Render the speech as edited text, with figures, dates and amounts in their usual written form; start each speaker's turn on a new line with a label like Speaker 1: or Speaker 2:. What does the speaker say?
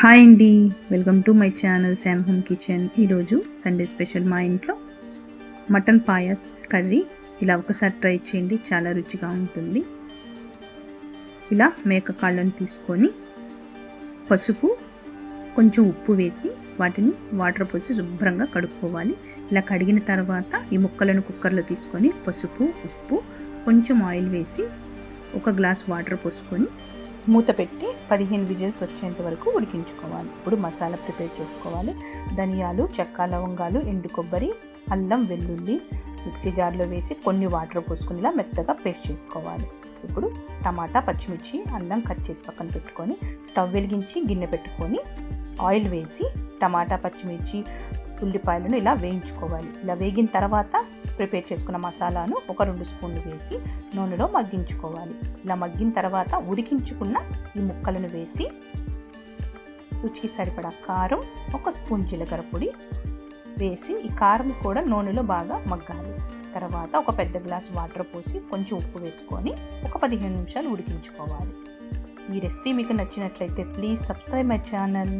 Speaker 1: Hi అండి, welcome to my channel Sam home kitchen. ఈరోజు Sunday special మా ఇంట్లో మటన్ పాయస్ కర్రీ. ఇలా ఒకసారి ట్రై చేయండి, చాలా రుచిగా ఉంటుంది. ఇలా మేక కాళ్ళను తీసుకొని పసుపు కొంచెం ఉప్పు వేసి వాటిని వాటర్ పోసి శుభ్రంగా కడుక్కోవాలి. ఇలా కడిగిన తర్వాత ఈ ముక్కలను కుక్కర్లో తీసుకొని పసుపు ఉప్పు కొంచెం ఆయిల్ వేసి ఒక గ్లాస్ వాటర్ పోసుకొని మూత పెట్టి 15 విజిల్స్ వచ్చేంత వరకు ఉడికించుకోవాలి. ఇప్పుడు మసాలా ప్రిపేర్ చేసుకోవాలి. ధనియాలు, చెక్క, లవంగాలు, ఎండు కొబ్బరి, అల్లం, వెల్లుల్లి మిక్సీ జార్లో వేసి కొన్ని వాటర్ పోసుకొని ఇలా మెత్తగా పేస్ట్ చేసుకోవాలి. ఇప్పుడు టమాటా, పచ్చిమిర్చి, అల్లం కట్ చేసి పక్కన పెట్టుకొని స్టవ్ వెలిగించి గిన్నె పెట్టుకొని ఆయిల్ వేసి టమాటా, పచ్చిమిర్చి, ఉల్లిపాయలను ఇలా వేయించుకోవాలి. ఇలా వేగిన తర్వాత ప్రిపేర్ చేసుకున్న మసాలాను ఒక 2 స్పూన్లు వేసి నూనెలో మగ్గించుకోవాలి. ఇలా మగ్గిన తర్వాత ఉడికించుకున్న ఈ ముక్కలను వేసి రుచికి సరిపడా కారం, 1 స్పూన్ జీలకర్ర పొడి వేసి ఈ కారం కూడా నూనెలో బాగా మగ్గాలి. తర్వాత ఒక పెద్ద గ్లాస్ వాటర్ పోసి కొంచెం ఉప్పు వేసుకొని ఒక 15 నిమిషాలు ఉడికించుకోవాలి. ఈ రెసిపీ మీకు నచ్చినట్లయితే ప్లీజ్ సబ్స్క్రైబ్ మై ఛానల్.